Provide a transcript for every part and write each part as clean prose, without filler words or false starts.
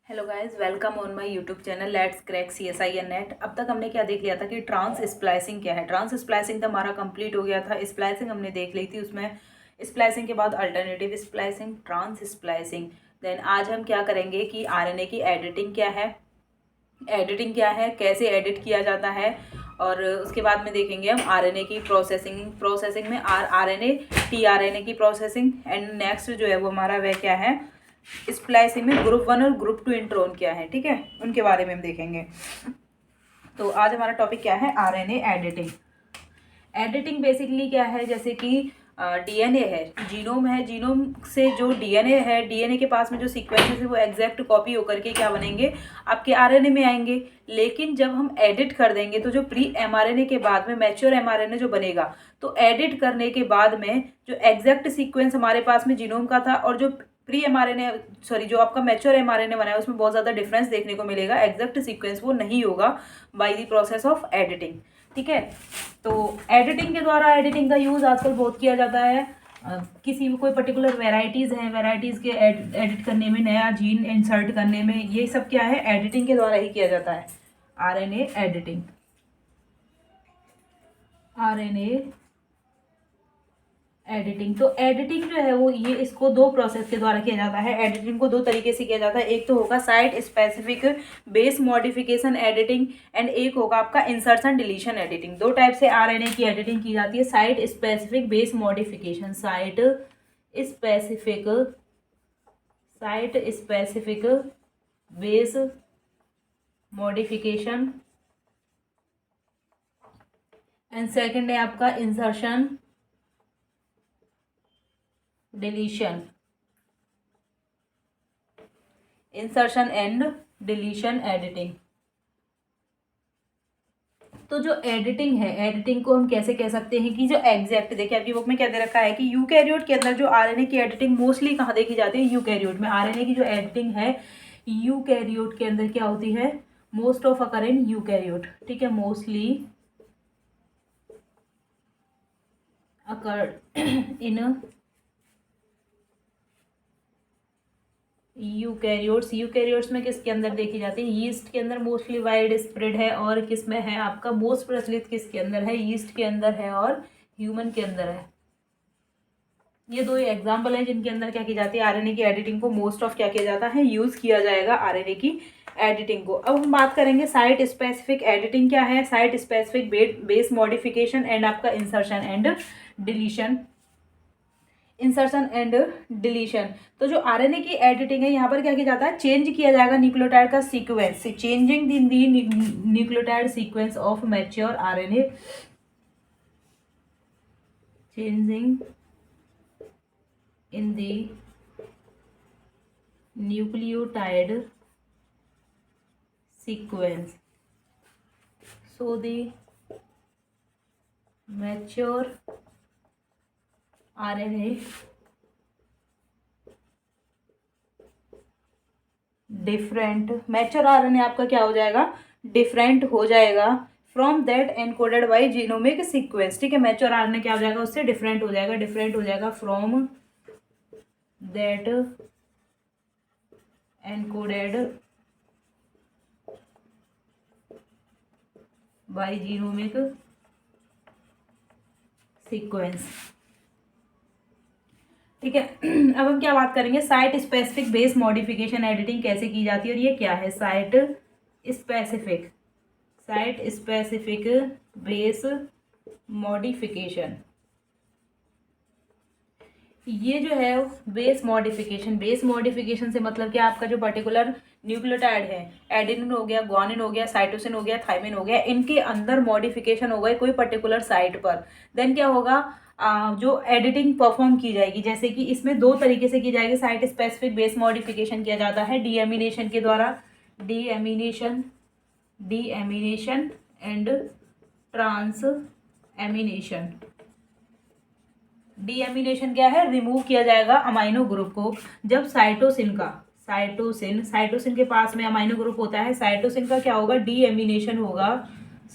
Hello guys, welcome on my YouTube channel let's crack CSIR net. अब तक हमने क्या देख लिया था कि ट्रांस स्प्लाइसिंग क्या है। ट्रांस स्प्लाइसिंग तो हमारा कंप्लीट हो गया था। स्प्लाइसिंग हमने देख ली थी, उसमें स्प्लाइसिंग के बाद alternative splicing, trans splicing. Then आज हम क्या करेंगे कि RNA की एडिटिंग क्या है, कैसे एडिट किया जाता है, और उसके बाद में देखेंगे हम RNA की प्रोसेसिंग में RNA tRNA की प्रोसेसिंग। एंड नेक्स्ट जो है वो हमारा वह क्या है, स्प्लाइसिंग में ग्रुप 1 और ग्रुप 2 इंट्रोन क्या है, ठीक है, उनके बारे में हम देखेंगे। तो आज हमारा टॉपिक क्या है, RNA एडिटिंग। एडिटिंग बेसिकली क्या है, जैसे कि डीएनए है, जीनोम है, जीनोम से जो डीएनए है, डीएनए के पास में जो सीक्वेंसेस है वो एग्जैक्ट कॉपी होकर के क्या बनेंगे, आपके आरएनए में आएंगे। लेकिन जब हम एडिट कर देंगे तो जो प्री एमआरएनए के बाद में मैच्योर एमआरएनए जो बनेगा, तो एडिट करने के बाद में जो एग्जैक्ट सीक्वेंस हमारे पास में जीनोम का था और जो प्री एमआरएनए सॉरी जो आपका मैच्योर एमआरएनए बना है उसमें बहुत ज़्यादा डिफरेंस देखने को मिलेगा। एग्जैक्ट सीक्वेंस वो नहीं होगा by the process of editing, ठीक है। तो एडिटिंग के द्वारा, एडिटिंग का यूज़ आजकल बहुत किया जाता है। किसी भी कोई पर्टिकुलर वेराइटीज़ हैं, वेराइटीज़ के एडिट करने में, नया जीन इंसर्ट करने में, ये सब क्या है, एडिटिंग के द्वारा ही किया जाता है। RNA editing, RNA editing. तो एडिटिंग जो है वो ये इसको दो प्रोसेस के द्वारा किया जाता है। एडिटिंग को दो तरीके से किया जाता है। एक तो होगा site specific base modification editing and एक होगा आपका इंसर्शन डिलीशन एडिटिंग। दो टाइप से आरएनए की एडिटिंग की जाती है। Site specific base modification, site specific base modification, and second है आपका insertion deletion, insertion and deletion editing. तो जो एडिटिंग है, एडिटिंग को हम कैसे कह सकते हैं कि जो एग्जैक्ट, देखिए आपकी बुक में क्या दे रखा है कि यूकैरियोट के अंदर जो आरएनए की एडिटिंग मोस्टली कहाँ देखी जाती है, यूकैरियोट में। आरएनए की जो एडिटिंग है यूकैरियोट के अंदर क्या होती है, most of occur in eukaryote, ठीक है, mostly occur in eukaryotes. Eukaryotes में किसके अंदर देखी जाती है, यीस्ट के अंदर मोस्टली वाइड स्प्रेड है। और किस में है आपका मोस्ट प्रचलित, किसके अंदर है, यीस्ट के अंदर है और ह्यूमन के अंदर है। ये दो एग्जाम्पल हैं जिनके अंदर क्या की जाती है, आरएनए की एडिटिंग को मोस्ट ऑफ क्या किया जाता है, यूज किया जाएगा आरएनए की एडिटिंग को। अब हम बात करेंगे साइट स्पेसिफिक एडिटिंग क्या है, site specific base modification and आपका insertion and deletion, insertion and deletion. तो जो आरएनए की एडिटिंग है यहाँ पर क्या किया जाता है, चेंज किया जाएगा न्यूक्लियोटाइड का sequence, changing in the nucleotide sequence of mature RNA, changing in the nucleotide sequence so the mature RNA different, mature RNA आपका क्या हो जाएगा, डिफरेंट हो जाएगा from that encoded bye genomic sequence, ठीक है। मैच्योर आरएनए क्या हो जाएगा, उससे डिफरेंट हो जाएगा, डिफरेंट हो जाएगा from that encoded bye genomic sequence, ठीक है। अब हम क्या बात करेंगे, site specific base modification editing कैसे की जाती है, और ये क्या है, साइट स्पेसिफिक बेस मॉडिफिकेशन। ये जो है बेस मॉडिफिकेशन से मतलब कि आपका जो पर्टिकुलर न्यूक्लियोटाइड है, एडेनिन हो गया, ग्वानिन हो गया, साइटोसिन हो गया, थाइमिन हो गया, इनके अंदर मॉडिफिकेशन होगा कोई पर्टिकुलर साइट पर। देन क्या होगा, जो एडिटिंग परफॉर्म की जाएगी, जैसे कि इसमें दो तरीके से की जाएगी। साइट स्पेसिफिक बेस मॉडिफिकेशन किया जाता है डीएमिनेशन के द्वारा, deamination and transamination. Deamination क्या है, रिमूव किया जाएगा अमाइनो ग्रुप को। जब साइटोसिन के पास में अमाइनो ग्रुप होता है, साइटोसिन का क्या होगा, डीएमिनेशन होगा,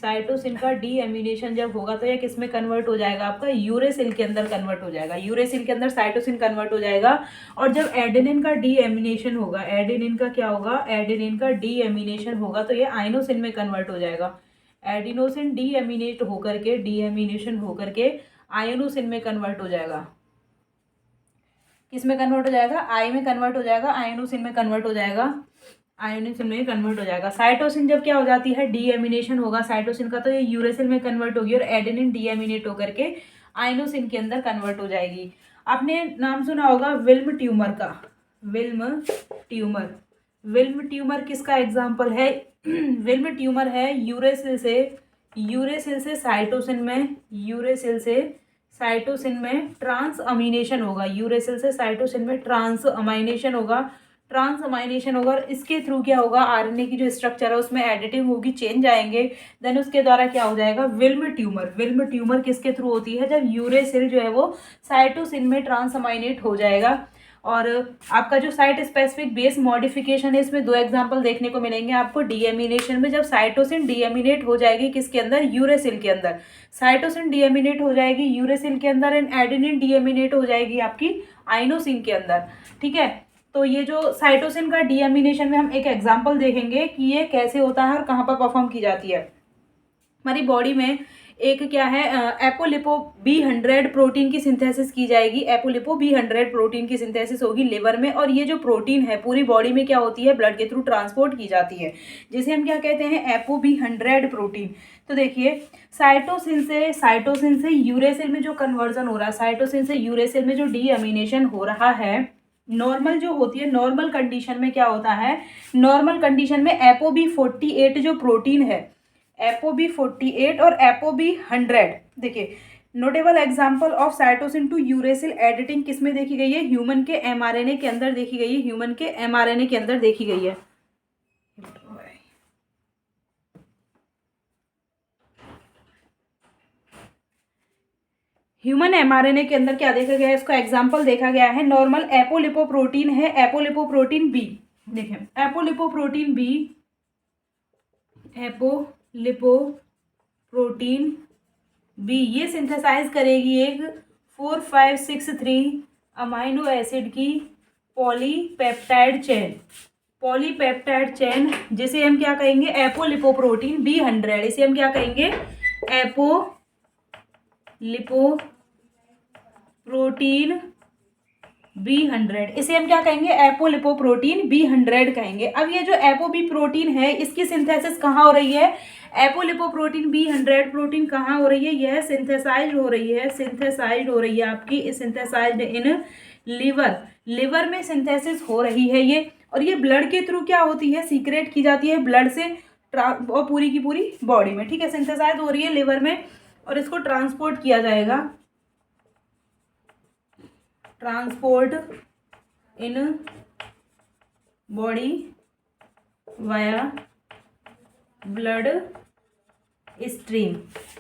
साइटोसिन का डीएमिनेशन जब होगा तो ये किस में कन्वर्ट हो जाएगा, आपका यूरेसिल के अंदर कन्वर्ट हो जाएगा, यूरेसिल के अंदर साइटोसिन कन्वर्ट हो जाएगा। और जब एडेनिन का डीएमिनेशन होगा, एडेनिन का क्या होगा, एडेनिन का डीएमिनेशन होगा तो ये आइनोसिन में कन्वर्ट हो जाएगा। एडिनोसिन डीएमिनेट होकर के, डीएमिनेशन होकर के आयनोसिन में कन्वर्ट हो जाएगा। किस में कन्वर्ट हो जाएगा, आई में कन्वर्ट हो जाएगा, आयनोसिन में कन्वर्ट हो जाएगा, आयोनिन में कन्वर्ट हो जाएगा। साइटोसिन जब क्या हो जाती है, डीएमिनेशन होगा साइटोसिन का तो ये यूरेसिल में कन्वर्ट होगी और एडेनिन डीएमिनेट होकर के आइनोसिन के अंदर कन्वर्ट हो जाएगी। आपने नाम सुना होगा विल्म ट्यूमर का, विल्म ट्यूमर। विल्म ट्यूमर किसका एग्जाम्पल है, विल्म ट्यूमर है यूरेसिल से साइटोसिन में, यूरेसिल से साइटोसिन में ट्रांस अमीनेशन होगा, यूरेसिल से साइटोसिन में ट्रांस अमाइनेशन होगा, ट्रांस अमाइनेशन होगा और इसके थ्रू क्या होगा, आरएनए की जो स्ट्रक्चर है उसमें एडिटिंग होगी, चेंज आएंगे, देन उसके द्वारा क्या हो जाएगा, विल्म ट्यूमर। विल्म ट्यूमर किसके थ्रू होती है, जब यूरेसिल जो है वो साइटोसिन में ट्रांस अमाइनेट हो जाएगा। और आपका जो साइट स्पेसिफिक बेस मॉडिफिकेशन है इसमें दो एग्जांपल देखने को मिलेंगे आपको। डीएमिनेशन में जब साइटोसिन डीएमिनेट हो जाएगी किसके अंदर, यूरेसिल के अंदर, साइटोसिन डीएमिनेट हो जाएगी यूरेसिल के अंदर एंड एडेनिन डीएमिनेट हो जाएगी आपकी आइनोसिन के अंदर। ठीक है, तो ये जो साइटोसिन का डीएमिनेशन में हम एक एग्जांपल देखेंगे कि ये कैसे होता है और कहाँ पर परफॉर्म की जाती है। हमारी बॉडी में एक क्या है, एपोलिपो B100 प्रोटीन की सिंथेसिस की जाएगी, एपोलिपो B100 प्रोटीन की सिंथेसिस होगी लिवर में और ये जो प्रोटीन है पूरी बॉडी में क्या होती है, ब्लड के थ्रू ट्रांसपोर्ट की जाती है, जिसे हम क्या कहते हैं, एपो B100 प्रोटीन। तो देखिए साइटोसिन से यूरेसिल में जो कन्वर्जन हो रहा है, साइटोसिन से यूरेसिल में जो डीएमिनेशन हो रहा है, नॉर्मल जो होती है, नॉर्मल कंडीशन में क्या होता है, नॉर्मल कंडीशन में एपो B48 जो प्रोटीन है, एपो B48 और एपो B100, देखिए notable example of cytosine to uracil editing किस में देखी गई है, ह्यूमन के एमआरएनए के अंदर देखी गई है, ह्यूमन के एमआरएनए के अंदर देखी गई है। ह्यूमन एमआरएनए के अंदर क्या देखा गया है, इसका एग्जांपल देखा गया है, नॉर्मल एपोलिपोप्रोटीन है, एपोलिपोप्रोटीन बी, देखें एपोलिपोप्रोटीन बी, एपोलिपोप्रोटीन बी ये सिंथेसाइज करेगी एक 4563 अमाइनो एसिड की पॉलीपेप्टाइड चेन, पॉलीपेप्टाइड चेन जिसे हम क्या कहेंगे, एपोलिपोप्रोटीन B100, इसे हम क्या कहेंगे, एपोलिपोप्रोटीन B100, इसे हम क्या कहेंगे, एपोलिपोप्रोटीन B100 कहेंगे। अब ये जो एपो बी प्रोटीन है इसकी सिंथेसिस कहाँ हो रही है, एपोलिपोप्रोटीन B100 प्रोटीन कहाँ हो रही है, यह सिंथेसाइज हो रही है, सिंथेसाइज हो रही है आपकी, सिंथेसाइज्ड इन लिवर, लिवर में सिंथेसिस हो रही है ये, और ये ब्लड के थ्रू क्या होती है, सीक्रेट की जाती है ब्लड से और पूरी की पूरी बॉडी में। ठीक है, सिंथेसाइज हो रही है लिवर में और इसको ट्रांसपोर्ट किया जाएगा, transport in body via blood stream.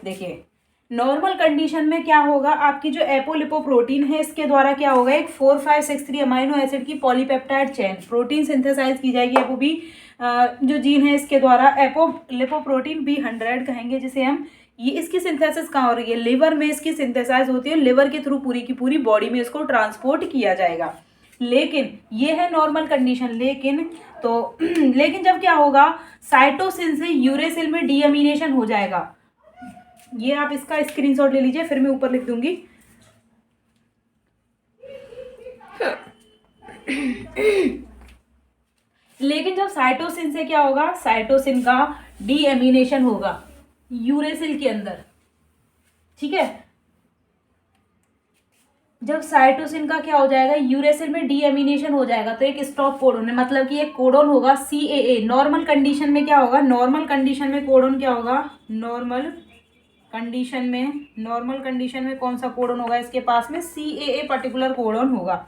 देखिए नॉर्मल कंडीशन में क्या होगा, आपकी जो एपोलिपोप्रोटीन है इसके द्वारा क्या होगा, एक 4563 अमाइनो एसिड की पॉलीपेप्टाइड चेन प्रोटीन सिंथेसाइज की जाएगी, एपो बी जो जीन है इसके द्वारा, एपोलिपोप्रोटीन B100 कहेंगे जिसे हम। ये इसकी सिंथेसिस कहाँ हो रही है, लिवर में इसकी सिंथेसाइज होती है, लिवर के थ्रू पूरी की पूरी बॉडी में इसको ट्रांसपोर्ट किया जाएगा। लेकिन ये है नॉर्मल कंडीशन, लेकिन जब क्या होगा, साइटोसिन से यूरेसिल में डीएमिनेशन हो जाएगा, ये आप इसका स्क्रीनशॉट ले लीजिए, फिर मैं ऊपर लिख दूंगी। लेकिन जब साइटोसिन से क्या होगा, साइटोसिन का डीएमिनेशन होगा यूरेसिल के अंदर, ठीक है, जब साइटोसिन का क्या हो जाएगा, यूरेसिल में डीएमिनेशन हो जाएगा तो एक स्टॉप कोडोन है, मतलब कि एक कोडोन होगा CAA। नॉर्मल कंडीशन में क्या होगा, नॉर्मल कंडीशन में कोडोन क्या होगा, नॉर्मल कंडीशन में कौन सा कोडोन होगा इसके पास में, CAA पर्टिकुलर कोडोन होगा।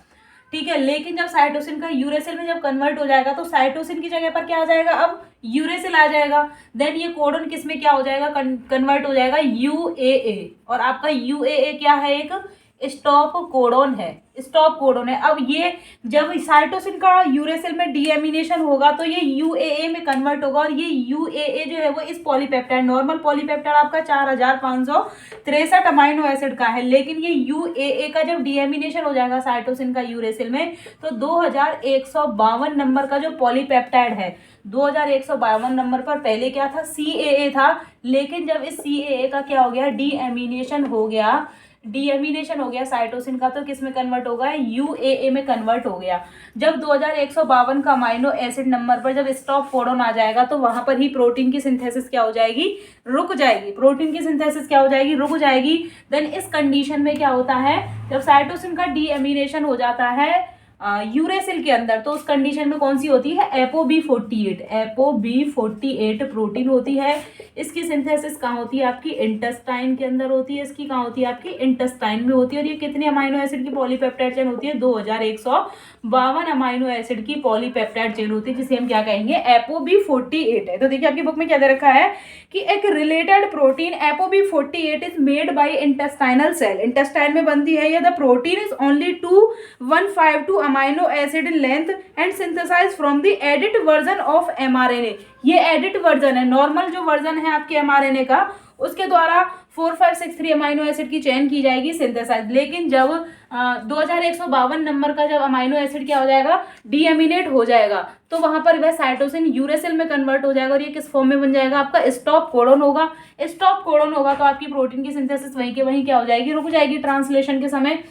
ठीक है, लेकिन जब साइटोसिन का यूरेसिल में जब कन्वर्ट हो जाएगा तो साइटोसिन की जगह पर क्या आ जाएगा, अब यूरेसिल आ जाएगा, देन ये कोडोन किस में क्या हो जाएगा, कन्वर्ट हो जाएगा UAA, और आपका UAA क्या है, एक स्टॉप कोडोन है, स्टॉप कोडोन है। अब ये जब साइटोसिन का यूरेसिल में डीएमिनेशन होगा तो ये यूएए में कन्वर्ट होगा, और ये यूएए जो है वो इस पॉलीपेप्टाइड, नॉर्मल पॉलीपेप्टाइड आपका 4563 अमाइनो एसिड का है, लेकिन ये यूएए का जब डीएमिनेशन हो जाएगा साइटोसिन का यूरेसिल में तो 2152 नंबर का जो पॉलीपेप्टाइड है, 2152 नंबर पर पहले क्या था, सीएए था, लेकिन जब इस सीएए का क्या हो गया, डीएमिनेशन हो गया, डीएमिनेशन हो गया साइटोसिन का, तो किस में कन्वर्ट हो गया, यूएए में कन्वर्ट हो गया। जब 2152 का अमाइनो एसिड नंबर पर जब स्टॉप कोडोन आ जाएगा तो वहां पर ही प्रोटीन की सिंथेसिस क्या हो जाएगी, रुक जाएगी, प्रोटीन की सिंथेसिस क्या हो जाएगी, रुक जाएगी। देन इस कंडीशन में क्या होता है, जब साइटोसिन का डीएमिनेशन हो जाता है यूरेसिल के अंदर, तो उस कंडीशन में कौन सी होती है, ApoB48, ApoB48 प्रोटीन होती है। इसकी सिंथेसिस कहाँ होती है, आपकी इंटेस्टाइन के अंदर होती है, इसकी कहाँ होती है, आपकी इंटेस्टाइन में होती है। और ये कितने अमाइनो एसिड की पॉलीपेप्टाइड चेन होती है, 2152 अमाइनो एसिड की पॉलीपेप्टाइड चेन होती है, जिसे हम क्या कहेंगे, ApoB48 है। तो देखिए आपकी बुक में क्या दे रखा है कि एक related protein ApoB48 is made by intestinal cell, intestine में बनती है ये। The protein is only 2152 amino acid in length and synthesize from the edit version of mRNA। ये एडिट वर्जन है, नॉर्मल जो वर्जन है आपके mRNA का उसके द्वारा 4563 अमाइनो एसिड की चेन की जाएगी सिंथेसाइज। लेकिन जब 2152 नंबर का जब अमाइनो एसिड क्या हो जाएगा, डीएमिनेट हो जाएगा, तो वहां पर वह साइटोसिन यूरेसिल में कन्वर्ट हो जाएगा, और ये किस फॉर्म में बन जाएगा, आपका स्टॉप कोडोन होगा। स्टॉप कोडोन होगा तो आपकी प्रोटीन की सिंथेसिस वहीं के वहीं क्या हो जाएगी, रुक जाएगी ट्रांसलेशन के समय।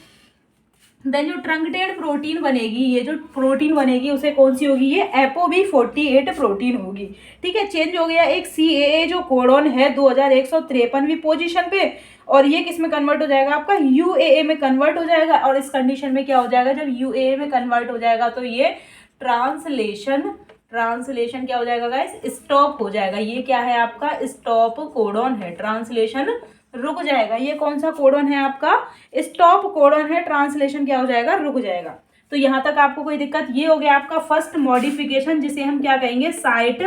देन जो ट्रंकेटेड प्रोटीन बनेगी, ये जो प्रोटीन बनेगी उसे कौन सी होगी, ये ApoB48 प्रोटीन होगी। ठीक है, चेंज हो गया एक CAA जो कोडोन है 2153वीं पोजीशन पे, और ये किस में कन्वर्ट हो जाएगा, आपका UAA में कन्वर्ट हो जाएगा। और इस कंडीशन में क्या हो जाएगा, जब UAA में कन्वर्ट हो जाएगा तो ये ट्रांसलेशन क्या हो जाएगा गाइस, स्टॉप हो जाएगा। ये क्या है, आपका स्टॉप कोडोन है, ट्रांसलेशन रुक जाएगा। ये कौन सा कोडोन है, आपका स्टॉप कोडोन है, ट्रांसलेशन क्या हो जाएगा, रुक जाएगा। तो यहाँ तक आपको कोई दिक्कत, ये हो गया आपका फर्स्ट मॉडिफिकेशन, जिसे हम क्या कहेंगे, साइट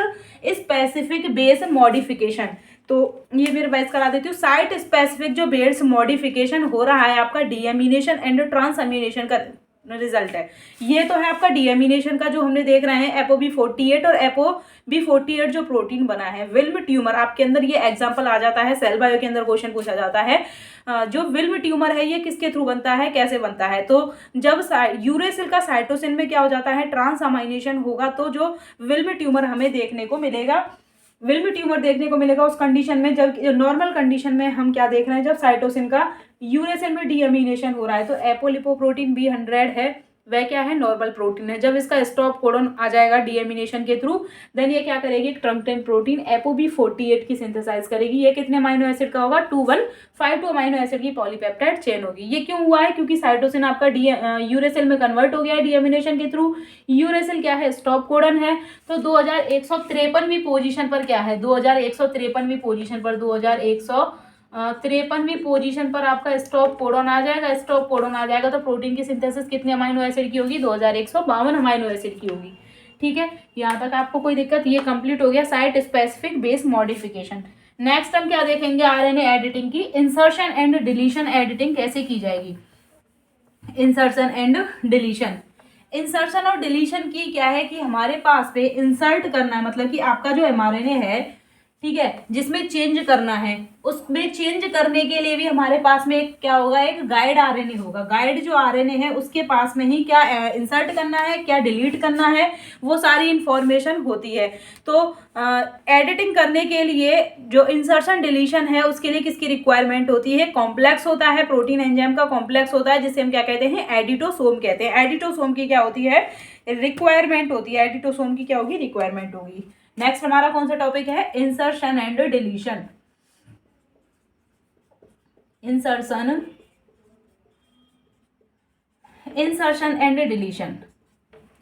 स्पेसिफिक बेस मॉडिफिकेशन। तो ये मेरे बैच करा देती हूँ, साइट स्पेसिफिक जो बेस मॉडिफिकेशन हो रहा है आपका डीएमिनेशन एंड ट्रांसअमीनेशन का रिजल्ट है। ये तो है आपका डीएमिनेशन का जो हमने देख रहे हैं ApoB48, और ApoB48 जो प्रोटीन बना है विल्म ट्यूमर, आपके अंदर ये एग्जांपल आ जाता है, सेल बायो के अंदर क्वेश्चन पूछा जाता है। जो विल्म ट्यूमर है ये किसके थ्रू बनता है, कैसे बनता है, तो जब यूरेसिल का साइटोसिन में क्या हो जाता है, ट्रांसअमाइनेशन होगा, तो जो विल्म ट्यूमर हमें देखने को मिलेगा, विल्म ट्यूमर देखने को मिलेगा उस कंडीशन में, जब नॉर्मल कंडीशन में हम क्या देख रहे हैं, जब साइटोसिन का यूरेसिल में डीएमिनेशन हो रहा है, तो एपोलिपोप्रोटीन B100 है, वह क्या है, नॉर्मल प्रोटीन है। जब इसका स्टॉप कोडोन आ जाएगा डीएमिनेशन के थ्रू, देन ये क्या करेगी, एक ट्रंकेटेड प्रोटीन ApoB48 की सिंथेसाइज करेगी। ये कितने अमाइनो एसिड का होगा, 2152 अमाइनो एसिड की पॉलीपेप्टाइड चेन होगी। ये क्यों हुआ है, क्योंकि साइटोसिन आपका यूरेसिल में कन्वर्ट हो गया है डीएमिनेशन के थ्रू। यूरेसिल क्या है, स्टॉप कोडन है। तो 2153वीं पोजीशन पर क्या है, 2153वीं पोजीशन पर 2153वीं पोजीशन पर आपका स्टॉप कोडोन आ जाएगा। स्टॉप कोडोन आ जाएगा तो प्रोटीन की सिंथेसिस कितने अमाइनो एसिड की होगी, 2152 अमाइनो एसिड की होगी। ठीक है, यहाँ तक आपको कोई दिक्कत, ये कंप्लीट हो गया site specific base modification. Next हम क्या देखेंगे, आरएनए एडिटिंग की इंसर्शन एंड डिलीशन एडिटिंग कैसे की जाएगी। इंसर्शन एंड डिलीशन, इंसर्शन और डिलीशन की क्या है कि हमारे पास पे इंसर्ट करना है, मतलब कि आपका जो एमआरएनए है, ठीक है, जिसमें चेंज करना है, उसमें चेंज करने के लिए भी हमारे पास में एक क्या होगा, एक गाइड आरएनए होगा। गाइड जो आरएनए है उसके पास में ही क्या इंसर्ट करना है, क्या डिलीट करना है, वो सारी इंफॉर्मेशन होती है। तो एडिटिंग करने के लिए जो इंसर्शन डिलीशन है उसके लिए किसकी रिक्वायरमेंट होती है, कॉम्प्लेक्स होता है, प्रोटीन एंजाइम का कॉम्प्लेक्स होता है, जिसे हम क्या कहते हैं, एडिटोसोम कहते हैं। एडिटोसोम की क्या होती है, रिक्वायरमेंट होती है। एडिटोसोम की क्या होगी, रिक्वायरमेंट होगी। नेक्स्ट हमारा कौन सा टॉपिक है, insertion and deletion. Insertion and deletion.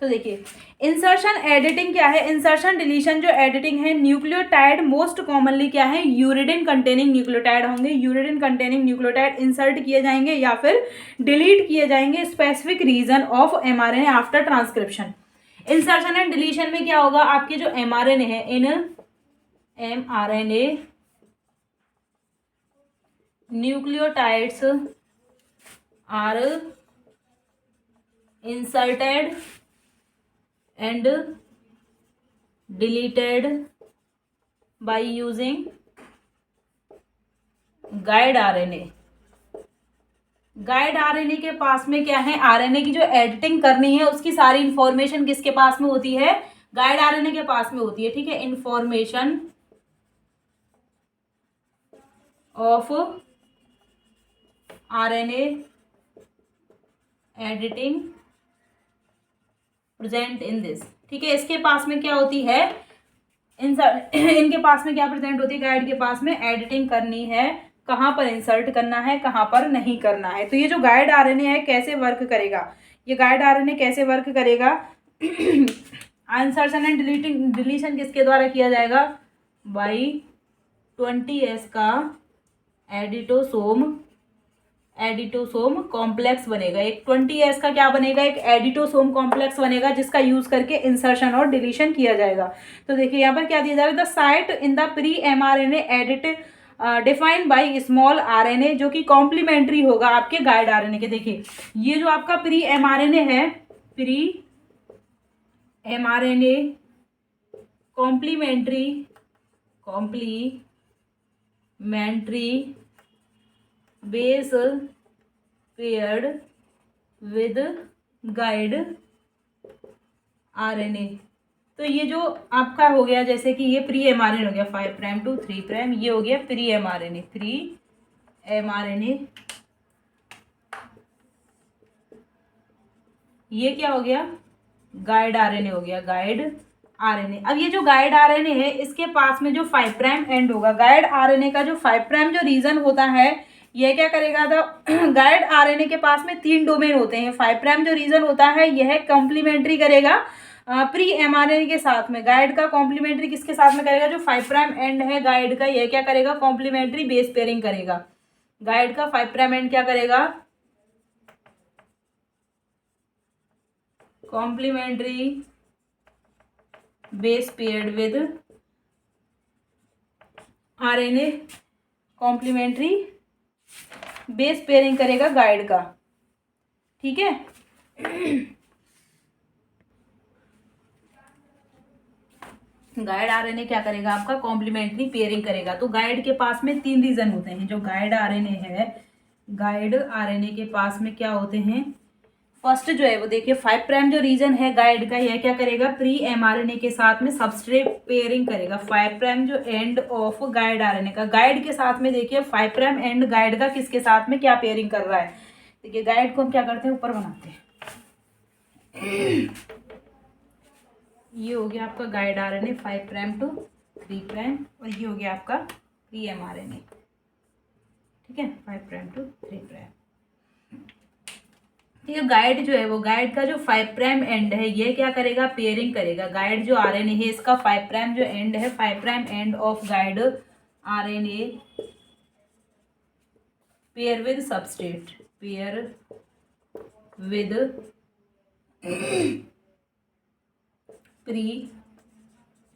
तो देखिए इंसर्शन एडिटिंग क्या है, इंसर्शन डिलीशन जो एडिटिंग है, न्यूक्लियोटाइड मोस्ट कॉमनली क्या है, यूरिडिन कंटेनिंग न्यूक्लियोटाइड होंगे। यूरिडिन कंटेनिंग न्यूक्लियोटाइड इंसर्ट किए जाएंगे या फिर डिलीट किए जाएंगे specific region of mRNA after transcription. Insertion and deletion में क्या होगा, आपके जो एमआरएनए है, in mRNA nucleotides are inserted and deleted by using guide RNA. Guide RNA के पास में क्या है, आरएनए की जो एडिटिंग करनी है उसकी सारी इंफॉर्मेशन किसके पास में होती है, गाइड आरएनए के पास में होती है। ठीक है, information of RNA editing present in this. ठीक है, इसके पास में क्या होती है, इनके पास में क्या प्रेजेंट होती है, गाइड के पास में एडिटिंग करनी है, कहाँ पर इंसर्ट करना है, कहाँ पर नहीं करना है। तो ये जो गाइड आरएनए है कैसे वर्क करेगा, ये गाइड आरएनए कैसे वर्क करेगा, इंसर्शन एंड डिलीशन किसके द्वारा किया जाएगा, बाई 20S का एडिटोसोम कॉम्प्लेक्स बनेगा। एक 20S का क्या बनेगा, एक एडिटोसोम कॉम्प्लेक्स बनेगा, जिसका यूज करके इंसर्शन और डिलीशन किया जाएगा। तो देखिए यहाँ पर क्या दिया जा रहा है, the site in the pre mRNA edit defined by small RNA, जो कि कॉम्प्लीमेंट्री होगा आपके गाइड आरएनए के। देखिए ये जो आपका प्री mRNA है, pre mRNA complementary base paired with guide RNA. तो ये जो आपका हो गया, जैसे कि ये प्री mRNA हो गया 5 प्राइम टू 3 प्राइम, ये हो गया प्री mRNA, ये क्या हो गया, गाइड आरएनए हो गया, गाइड आरएनए। अब ये जो गाइड आरएनए है इसके पास में जो 5 प्राइम एंड होगा, गाइड आरएनए का जो 5 प्राइम जो रीजन होता है, यह क्या करेगा था, गाइड आरएनए के पास में 3 डोमेन होते हैं। 5 प्राइम जो रीजन होता है यह कॉम्प्लीमेंट्री करेगा प्री mRNA के साथ में, गाइड का कॉम्प्लीमेंट्री किसके साथ में करेगा, जो 5 प्राइम एंड है गाइड का, यह क्या करेगा, कॉम्प्लीमेंट्री बेस पेयरिंग करेगा। गाइड का 5 प्राइम एंड क्या करेगा, complementary base paired with RNA, complementary base pairing करेगा गाइड का। ठीक है, गाइड आरएनए क्या करेगा, आपका कॉम्प्लीमेंट्री पेयरिंग करेगा। तो गाइड के पास में 3 रीजन होते हैं, जो गाइड आरएनए है, गाइड आरएनए के पास में क्या होते हैं, फर्स्ट जो है वो देखिए 5 प्राइम जो रीजन है गाइड का, यह क्या करेगा, प्री mRNA के साथ में सबस्ट्रेट पेयरिंग करेगा। 5 प्राइम जो एंड ऑफ गाइड आरएनए का, गाइड के साथ में देखिए 5 प्राइम एंड गाइड का किसके साथ में क्या पेयरिंग कर रहा है। देखिए गाइड को हम क्या करते हैं, ऊपर बनाते हैं, ये हो गया आपका guide RNA 5 prime to 3 prime, और ये हो गया आपका प्री mRNA। ठीक है, 5 प्राइम टू 3 प्राइम। ये गाइड जो है वो, गाइड का जो 5 प्राइम एंड है ये क्या करेगा, पेयरिंग करेगा। गाइड जो आरएनए है इसका 5 प्राइम जो एंड है, 5 prime end of guide RNA pair with substrate, pair with pre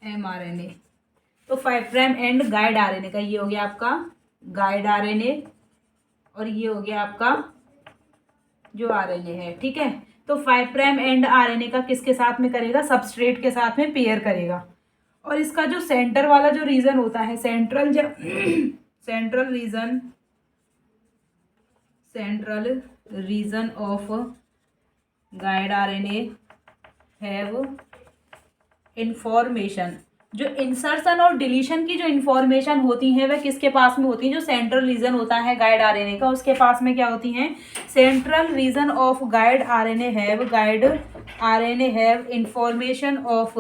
mRNA। तो 5 प्राइम एंड गाइड आरएनए का, ये हो गया आपका गाइड आरएनए, और ये हो गया आपका जो आरएनए है। ठीक है, तो 5 प्राइम एंड आरएनए का किसके साथ में करेगा, सबस्ट्रेट के साथ में पेयर करेगा। और इसका जो सेंटर वाला जो रीजन होता है, central region of guide RNA have information, जो इंसर्शन और डिलीशन की जो इंफॉर्मेशन होती है वह किसके पास में होती है, जो सेंट्रल रीजन होता है गाइड आरएनए का, उसके पास में क्या होती हैं, central region of guide RNA have information of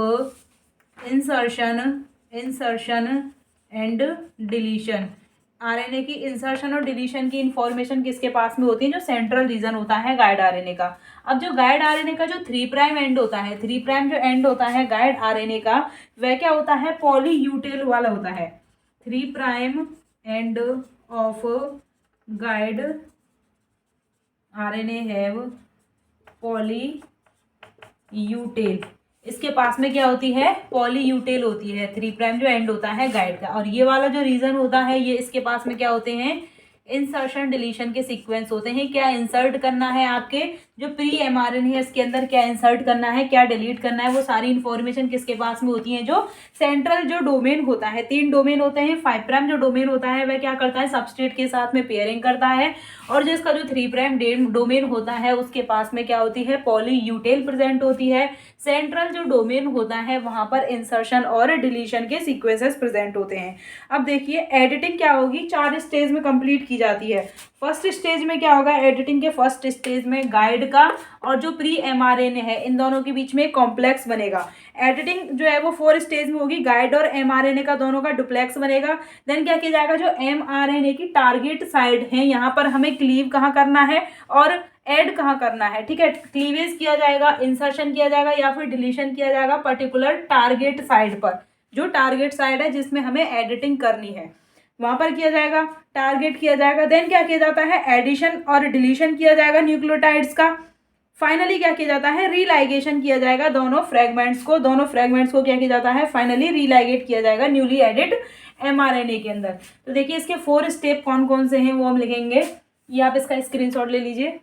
insertion and deletion. RNA की इंसर्शन और डिलीशन की इंफॉर्मेशन किसके पास में होती है, जो सेंट्रल रीजन होता है गाइड आरएनए का। अब जो गाइड आरएनए का जो 3 प्राइम एंड होता है, 3 प्राइम जो एंड होता है गाइड आरएनए का, वह क्या होता है, पॉलीयूटेल वाला होता है। 3 prime end of guide RNA have poly U tail, इसके पास में क्या होती है, पॉलीयूटेल होती है। 3 प्राइम जो एंड होता है गाइड का, और ये वाला जो रीजन होता है ये इसके पास में क्या होते हैं, इंसर्शन डिलीशन के सीक्वेंस होते हैं। क्या इंसर्ट करना है, आपके जो प्री एमआरएनए है इसके अंदर क्या इंसर्ट करना है, क्या डिलीट करना है, वो सारी इन्फॉर्मेशन किसके पास में होती है, जो सेंट्रल जो डोमेन होता है। 3 डोमेन होते हैं। 5' जो डोमेन होता है वह क्या करता है, सबस्ट्रेट के साथ में पेयरिंग करता है, और जिसका जो 3' डोमेन होता है उसके पास में क्या होती है, पॉलीयूटेल प्रेजेंट होती है। सेंट्रल जो डोमेन होता है वहां पर इंसर्शन और डिलीशन के सीक्वेंसेस प्रेजेंट होते हैं। अब देखिए एडिटिंग क्या होगी, 4 स्टेज में कंप्लीट की जाती है। फर्स्ट स्टेज में क्या होगा, एडिटिंग के फर्स्ट स्टेज में गाइड का और जो प्री एमआरएनए है इन दोनों के बीच में कॉम्प्लेक्स बनेगा। एडिटिंग जो है वो 4 स्टेज में होगी, गाइड और एमआरएनए का दोनों का डुप्लेक्स बनेगा। देन क्या किया जाएगा, जो एमआरएनए की टारगेट साइड है यहाँ पर हमें क्लीव कहाँ करना है और ऐड कहाँ करना है, ठीक है। क्लीवेज किया जाएगा, इंसर्शन किया जाएगा या फिर डिलीशन किया जाएगा पर्टिकुलर टारगेट साइड पर, जो टारगेट साइड है जिसमें हमें एडिटिंग करनी है वहां पर किया जाएगा, टारगेट किया जाएगा। देन क्या किया जाता है, एडिशन और डिलीशन किया जाएगा न्यूक्लियोटाइड्स का। फाइनली क्या किया जाता है, रीलाइगेशन किया जाएगा दोनों फ्रेगमेंट्स को क्या किया जाता है, फाइनली रीलाइगेट किया जाएगा न्यूली एडिड एमआरएनए के अंदर। तो देखिए इसके 4 स्टेप कौन कौन से हैं वो हम लिखेंगे, ये आप इसका स्क्रीनशॉट ले लीजिए।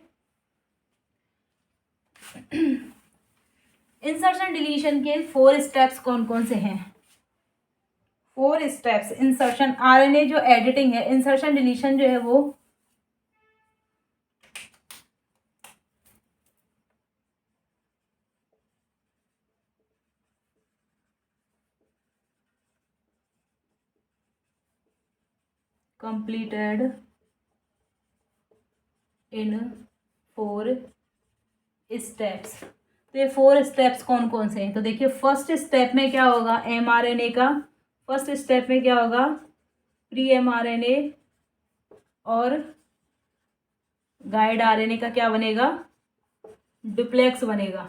इंसर्शन डिलीशन के 4 स्टेप्स कौन कौन से हैं, 4 स्टेप्स। इंसर्शन आरएनए जो एडिटिंग है, इंसर्शन डिलीशन जो है वो completed in 4 स्टेप्स। तो ये 4 स्टेप्स कौन कौन से हैं, तो देखिए फर्स्ट स्टेप में क्या होगा, एमआरएनए का फर्स्ट स्टेप में क्या होगा, प्री एमआरएनए और गाइड आरएनए का क्या बनेगा, डुप्लेक्स बनेगा।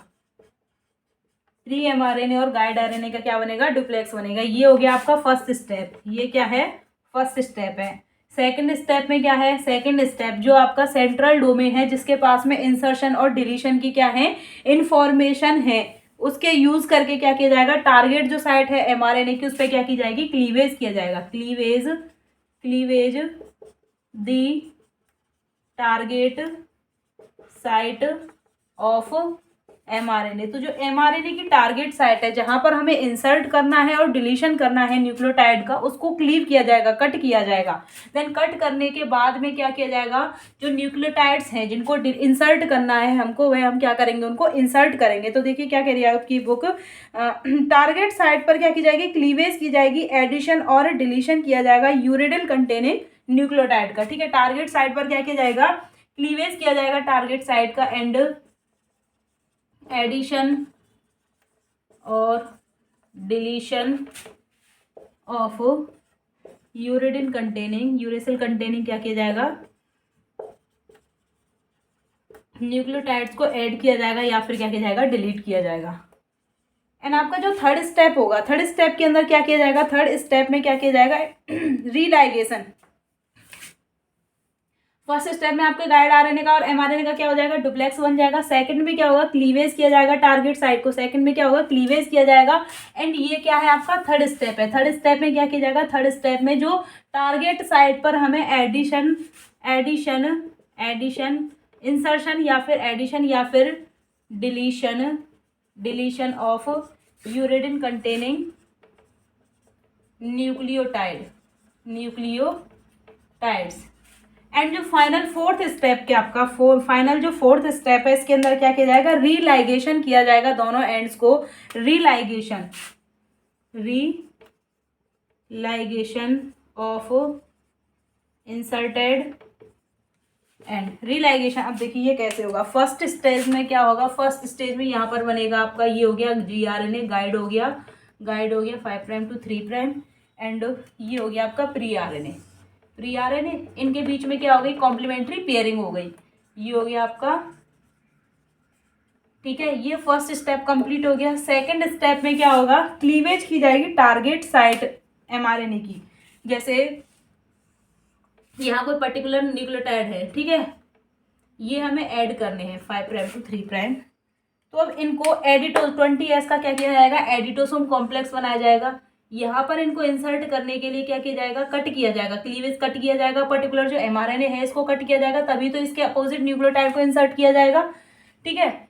प्री एमआरएनए और गाइड आरएनए का क्या बनेगा, डुप्लेक्स बनेगा। ये हो गया आपका फर्स्ट स्टेप, ये क्या है, फर्स्ट स्टेप है। सेकंड स्टेप में क्या है, सेकंड स्टेप जो आपका सेंट्रल डोमेन है जिसके पास में इंसर्शन और डिलीशन की क्या है, इंफॉर्मेशन है, उसके यूज करके क्या किया जाएगा, टारगेट जो साइट है एमआरएनए की उस पर क्या की जाएगी, क्लीवेज किया जाएगा। Cleavage the target site of mRNA. तो जो एमआरएनए की टारगेट साइट है जहां पर हमें इंसर्ट करना है और डिलीशन करना है न्यूक्लियोटाइड का, उसको क्लीव किया जाएगा, कट किया जाएगा। देन कट करने के बाद में क्या किया जाएगा, जो न्यूक्लियोटाइड्स हैं जिनको इंसर्ट करना है हमको, वह हम क्या करेंगे, उनको इंसर्ट करेंगे। तो देखिए क्या कह रही है आपकी बुक, टारगेट साइट पर क्या की जाएगी, क्लीवेज की जाएगी, एडिशन और डिलीशन किया जाएगा यूरिडिल कंटेनिंग न्यूक्लियोटाइड का, ठीक है। टारगेट साइट पर क्या किया जाएगा, क्लीवेज किया जाएगा टारगेट साइट का, एंड एडिशन और deletion of uridine containing, uracil containing क्या किया जाएगा, न्यूक्लियोटाइड्स को ऐड किया जाएगा या फिर क्या किया जाएगा, डिलीट किया जाएगा। एंड आपका जो थर्ड स्टेप होगा, थर्ड स्टेप के अंदर क्या किया जाएगा, थर्ड स्टेप में क्या किया जाएगा, रीलाइगेशन। फर्स्ट स्टेप में आपके गाइड आरएनए का और एमआरएनए का क्या हो जाएगा, डुप्लेक्स बन जाएगा। सेकंड में क्या होगा, क्लीवेज किया जाएगा टारगेट साइट को, सेकंड में क्या होगा, क्लीवेज किया जाएगा। एंड ये क्या है आपका थर्ड स्टेप है। थर्ड स्टेप में क्या किया जाएगा, थर्ड स्टेप में जो टारगेट साइट पर हमें एडिशन इंसर्शन या फिर एडिशन या फिर deletion of uridine containing nucleotides. And जो फाइनल फोर्थ स्टेप के आपका फाइनल जो फोर्थ स्टेप है इसके अंदर क्या किया जाएगा, रीलाइगेशन किया जाएगा दोनों एंड्स को, रीलाइगेशन ऑफ इंसर्टेड एंड रीलाइगेशन। अब देखिए ये कैसे होगा, फर्स्ट स्टेज में क्या होगा, फर्स्ट स्टेज में यहाँ पर बनेगा आपका, ये हो गया जीआरएनए, गाइड हो गया 5' to 3', एंड ये हो गया आपका प्री आरएनए। इनके बीच में क्या हो गई, कॉम्प्लीमेंट्री पेयरिंग हो गई, ये हो गया आपका, ठीक है। ये फर्स्ट स्टेप कंप्लीट हो गया। सेकंड स्टेप में क्या होगा, क्लीवेज की जाएगी टारगेट साइट एमआरएनए की। जैसे यहाँ कोई पर्टिकुलर न्यूक्लियोटाइड है, ठीक है, ये हमें ऐड करने हैं 5' to 3'। तो अब इनको एडिटो 20S का क्या किया जाएगा, एडिटोसोम कॉम्प्लेक्स बनाया जाएगा। यहाँ पर इनको इंसर्ट करने के लिए क्या किया जाएगा, कट किया जाएगा, क्लीवेज कट किया जाएगा, पर्टिकुलर जो mRNA है इसको कट किया जाएगा, तभी तो इसके अपोजिट न्यूक्लियोटाइड को इंसर्ट किया जाएगा। ठीक है,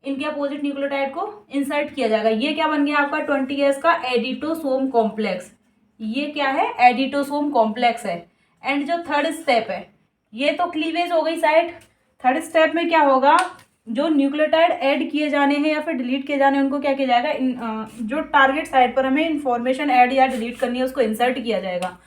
इनके अपोजिट न्यूक्लियोटाइड को इंसर्ट किया जाएगा। ये क्या बन गया आपका 20S का एडिटोसोम कॉम्प्लेक्स। ये क्या है, एडिटोसोम कॉम्प्लेक्स है। एंड जो थर्ड स्टेप है, ये तो क्लीवेज हो गई साइड। थर्ड स्टेप में क्या होगा, जो न्यूक्लियोटाइड ऐड किए जाने हैं या फिर डिलीट किए जाने हैं उनको क्या किया जाएगा, जो टारगेट साइट पर हमें इंफॉर्मेशन ऐड या डिलीट करनी है उसको इंसर्ट किया जाएगा।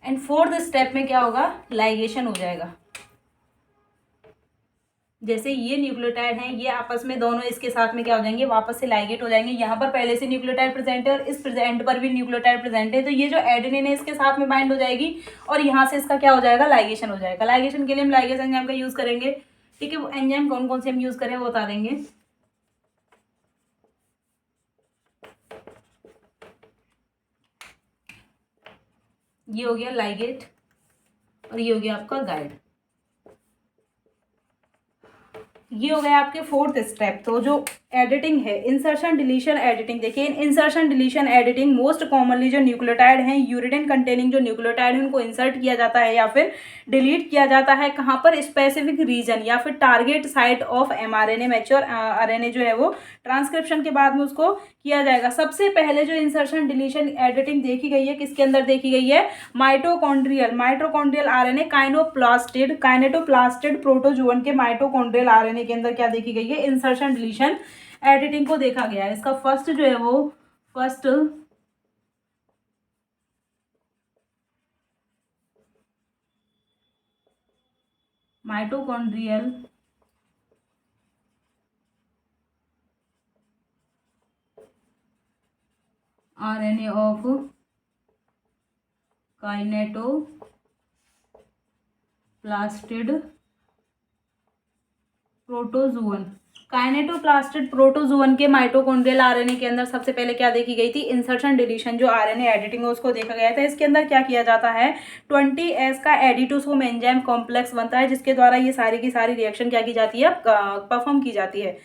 एंड फोर्थ स्टेप में क्या होगा, लाइगेशन हो जाएगा। जैसे ये न्यूक्लियोटाइड हैं, ये आपस में दोनों इसके साथ में क्या हो जाएंगे, वापस से लाइगेट हो जाएंगे। यहाँ पर पहले से न्यूक्लियोटाइड प्रेजेंट है और इस एंड पर भी न्यूक्लियोटाइड प्रेजेंट है, तो ये जो एडेनिन है इसके साथ में बाइंड हो जाएगी और यहाँ से इसका क्या हो जाएगा, लाइगेशन हो जाएगा। लाइगेशन के लिए हम लाइगेज एंजाइम का यूज करेंगे। ठीक है, वो एंजाइम कौन कौन से हम यूज करें वो बता देंगे। ये हो गया लाइगेट और ये हो गया आपका गाइड। ये हो गया आपके फोर्थ स्टेप। तो जो एडिटिंग है, इंसर्शन डिलीशन एडिटिंग, देखिए इन insertion deletion editing most commonly जो न्यूक्लियोटाइड हैं, यूरिडिन कंटेनिंग जो न्यूक्लियोटाइड है उनको इंसर्ट किया जाता है या फिर डिलीट किया जाता है। कहाँ पर, स्पेसिफिक रीजन या फिर target site of mRNA, mature RNA जो है वो ट्रांसक्रिप्शन के बाद में उसको किया जाएगा। सबसे पहले जो इंसर्शन डिलीशन एडिटिंग देखी गई है किसके अंदर देखी गई है, माइटोकॉन्ड्रियल RNA काइनेटोप्लास्टिड प्रोटोजोअन के माइटोकॉन्ड्रियल RNA के अंदर क्या देखी गई है, इंसर्शन डिलीशन एडिटिंग को देखा गया है। इसका फर्स्ट जो है वो first mitochondrial RNA of kinetoplastid protozoan. Kinetoplastid protozoan के माइटोकॉन्ड्रियल आरएनए के अंदर सबसे पहले क्या देखी गई थी, इंसर्शन डिलीशन जो आरएनए एडिटिंग है उसको देखा गया था। इसके अंदर क्या किया जाता है, 20S का एडिटोसोम एंजाइम कॉम्प्लेक्स बनता है जिसके द्वारा ये सारी की सारी रिएक्शन क्या की जाती है, परफॉर्म की जाती है।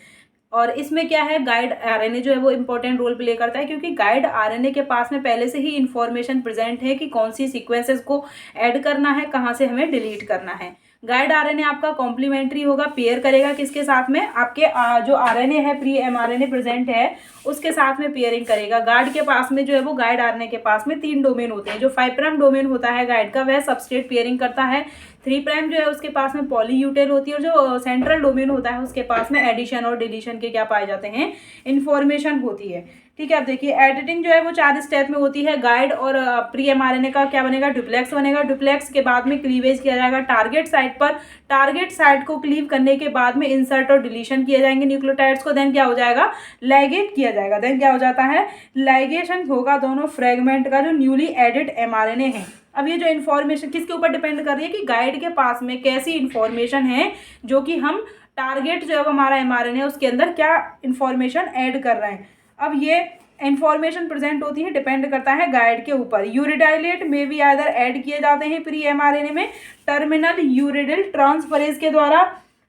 और इसमें क्या है, गाइड आरएनए जो है वो इंपॉर्टेंट रोल प्ले करता है, क्योंकि गाइड आरएनए के पास में पहले से ही इंफॉर्मेशन प्रेजेंट है कि कौन सी सीक्वेंसेस को ऐड करना है, कहाँ से हमें डिलीट करना है। गाइड आरएनए आपका कॉम्प्लीमेंट्री होगा, पेयर करेगा किसके साथ में, आपके जो आरएनए है, प्री एमआरएनए प्रेजेंट है उसके साथ में पेयरिंग करेगा। गाइड के पास में जो है वो, गाइड आरएनए के पास में 3 डोमेन होते हैं। जो 5' डोमेन होता है गाइड का, वह सबस्ट्रेट पेयरिंग करता है। 3' जो है उसके पास में पॉलीयूटेन होती है, और जो सेंट्रल डोमेन होता है उसके पास में एडिशन और डिलीशन के क्या पाए जाते हैं, इन्फॉर्मेशन होती है। ठीक है, अब देखिए एडिटिंग जो है वो 4 स्टेप में होती है। गाइड और प्री एमआरएनए का क्या बनेगा, डुप्लेक्स बनेगा। डुप्लेक्स के बाद में क्लीवेज किया जाएगा टारगेट साइट पर। टारगेट साइट को क्लीव करने के बाद में इंसर्ट और डिलीशन किए जाएंगे न्यूक्लियोटाइड्स को। देन क्या हो जाएगा, लाइगेट किया जाएगा। देन क्या हो जाता है, लाइगेशन होगा दोनों फ्रेगमेंट का जो न्यूली एडिड एमआरएनए है। अब ये जो इन्फॉर्मेशन किसके ऊपर डिपेंड कर रही है, कि गाइड के पास में कैसी इन्फॉर्मेशन है जो कि हम टारगेट जो है हमारा एमआरएनए है उसके अंदर क्या इन्फॉर्मेशन ऐड कर रहे हैं। अब ये इंफॉर्मेशन प्रेजेंट होती है, डिपेंड करता है गाइड के ऊपर। यूरिडाइलेट में भी आइदर ऐड किए जाते हैं प्री एमआरएनए में टर्मिनल यूरिडिल ट्रांसफरेज के द्वारा।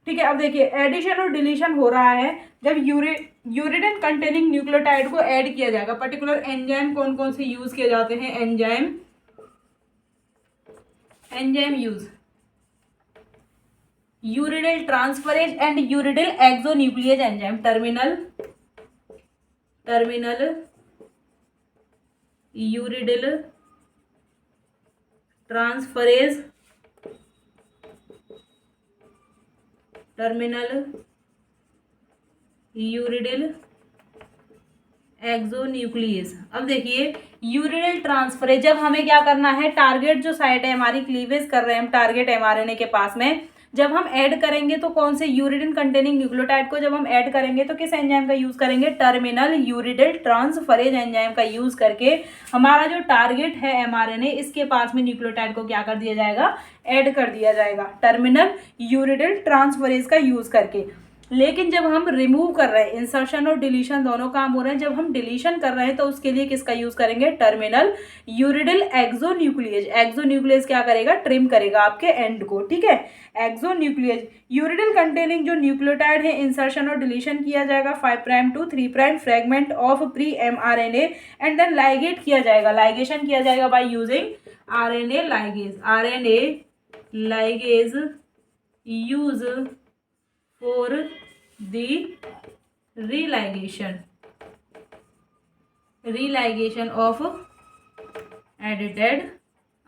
ठीक है, अब देखिए एडिशन और डिलीशन हो रहा है जब यूरिडिन कंटेनिंग न्यूक्लियोटाइड को ऐड किया जाएगा। पर्टिकुलर एंजाइम कौन कौन से यूज किए जाते हैं, enzyme use uridyl transferase and uridyl exonuclease enzyme. Terminal uridyl transferase, terminal uridyl exonuclease. अब देखिए यूरिडिल ट्रांसफरेज, जब हमें क्या करना है, टारगेट जो साइट है हमारी, क्लीवेज कर रहे हैं हम टारगेट एमआरएनए के पास में, जब हम ऐड करेंगे तो कौन से, यूरिडिन कंटेनिंग न्यूक्लियोटाइड को जब हम ऐड करेंगे तो किस एंजाइम का यूज करेंगे, टर्मिनल यूरिडिल ट्रांसफरेज एंजाइम का यूज करके हमारा जो टारगेट है एमआरएनए, इसके पास में न्यूक्लियोटाइड को क्या कर दिया जाएगा, ऐड कर दिया जाएगा, टर्मिनल यूरिडिल ट्रांसफरेज का यूज करके। लेकिन जब हम रिमूव कर रहे हैं, इंसर्शन और डिलीशन दोनों काम हो रहे हैं, जब हम डिलीशन कर रहे हैं तो उसके लिए किसका यूज करेंगे, टर्मिनल यूरिडिल एक्सोन्यूक्लियेज। एक्सोन्यूक्लियेज क्या करेगा, ट्रिम करेगा आपके एंड को, ठीक है। एक्सोन्यूक्लियेज यूरिडिल कंटेनिंग जो न्यूक्लियोटाइड है, इंसर्शन और डिलीशन किया जाएगा 5' to 3' fragment of pre mRNA and then ligate किया जाएगा, लाइगेशन किया जाएगा by using RNA ligase. RNA ligase use for the religation of edited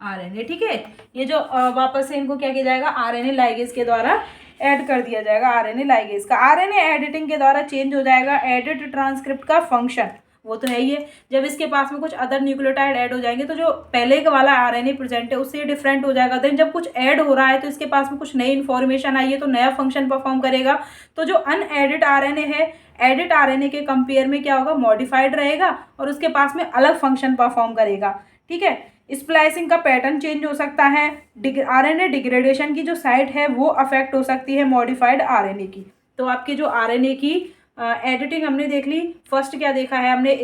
RNA, ठीक है। ये जो वापस से इनको क्या किया जाएगा, RNA लाइगेज के द्वारा ऐड कर दिया जाएगा। RNA लाइगेज का RNA एडिटिंग के द्वारा चेंज हो जाएगा एडिट ट्रांसक्रिप्ट का फंक्शन, वो तो है ही है। जब इसके पास में कुछ अदर न्यूक्लियोटाइड ऐड हो जाएंगे तो जो पहले का वाला RNA प्रेजेंट है उससे डिफरेंट हो जाएगा। देन जब कुछ ऐड हो रहा है तो इसके पास में कुछ नई इन्फॉर्मेशन आई है तो नया फंक्शन परफॉर्म करेगा। तो जो अनएडिट RNA है, एडिट RNA के कंपेयर में क्या होगा, मॉडिफाइड रहेगा और उसके पास में अलग फंक्शन परफॉर्म करेगा, ठीक है। स्प्लाइसिंग का पैटर्न चेंज हो सकता है, RNA डिग्रेडेशन की जो साइट है वो अफेक्ट हो सकती है मॉडिफाइड RNA की। तो आपके जो RNA की एडिटिंग हमने देख ली। फर्स्ट क्या देखा है हमने,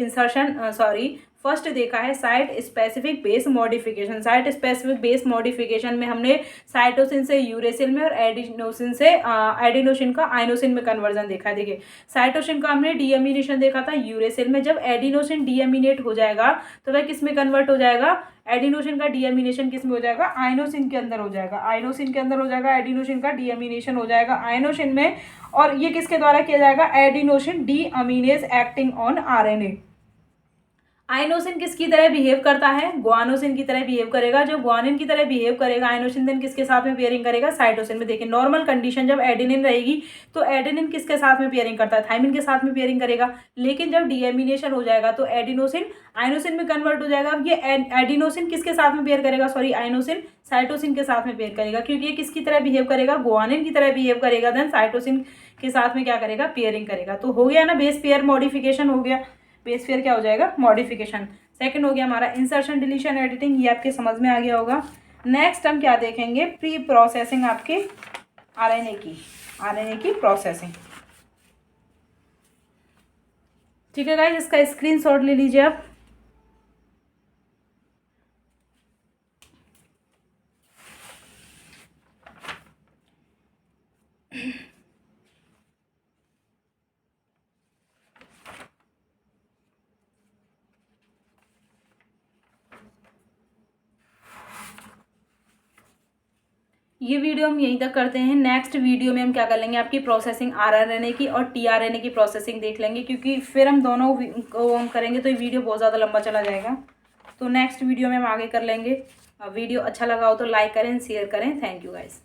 फर्स्ट देखा है site specific base modification. Site specific base modification में हमने साइटोसिन से यूरेसिल में और एडिनोसिन से एडिनोसिन का आइनोसिन में कन्वर्जन देखा है। देखिए साइटोसिन का हमने डीअमीनेशन देखा था यूरेसिल में, जब एडिनोसिन डीअमीनेट हो जाएगा तो वह किस में कन्वर्ट हो जाएगा, एडिनोसिन का डीअमीनेशन किस में हो जाएगा, आइनोसिन के अंदर हो जाएगा। आइनोसिन के अंदर हो जाएगा, एडिनोसिन का डीअमीनेशन हो जाएगा आइनोसिन में, और ये किसके द्वारा किया जाएगा, adenosine डीअमीनेज acting on RNA। Inosine किसकी तरह बिहेव करता है, ग्वानोसिन की तरह बिहेव करेगा। जब ग्वानिन की तरह बिहेव करेगा आइनोसिन, देन किसके साथ में पेयरिंग करेगा, साइटोसिन में। देखिए नॉर्मल कंडीशन जब एडेनिन रहेगी तो एडेनिन किसके साथ में पेयरिंग करता है, थाइमिन के साथ में पेयरिंग करेगा। लेकिन जब डीएमिनेशन हो जाएगा तो एडिनोसिन आइनोसिन में कन्वर्ट हो जाएगा। अब ये एडिनोसिन किसके साथ में पेयर करेगा, आइनोसिन साइटोसिन के साथ में पेयर करेगा, क्योंकि ये किसकी तरह बिहेव करेगा, ग्वानिन की तरह बिहेव करेगा। देन साइटोसिन के साथ में क्या करेगा, पेयरिंग करेगा। तो हो गया ना, बेस पेयर मॉडिफिकेशन हो गया। बेस पेयर क्या हो जाएगा, मॉडिफिकेशन। सेकंड हो गया हमारा इंसर्शन डिलीशन एडिटिंग, ये आपके समझ में आ गया होगा। नेक्स्ट हम क्या देखेंगे, प्री प्रोसेसिंग आपके आरएनए की प्रोसेसिंग। ठीक है गाइस, इसका स्क्रीनशॉट ले लीजिए आप। ये वीडियो हम यहीं तक करते हैं। नेक्स्ट वीडियो में हम क्या कर लेंगे, आपकी प्रोसेसिंग आरआरएनए की और टीआरएनए की प्रोसेसिंग देख लेंगे, क्योंकि फिर हम दोनों को हम करेंगे तो ये वीडियो बहुत ज़्यादा लंबा चला जाएगा। तो नेक्स्ट वीडियो में हम आगे कर लेंगे। वीडियो अच्छा लगा हो तो लाइक करें, शेयर करें। Thank you guys.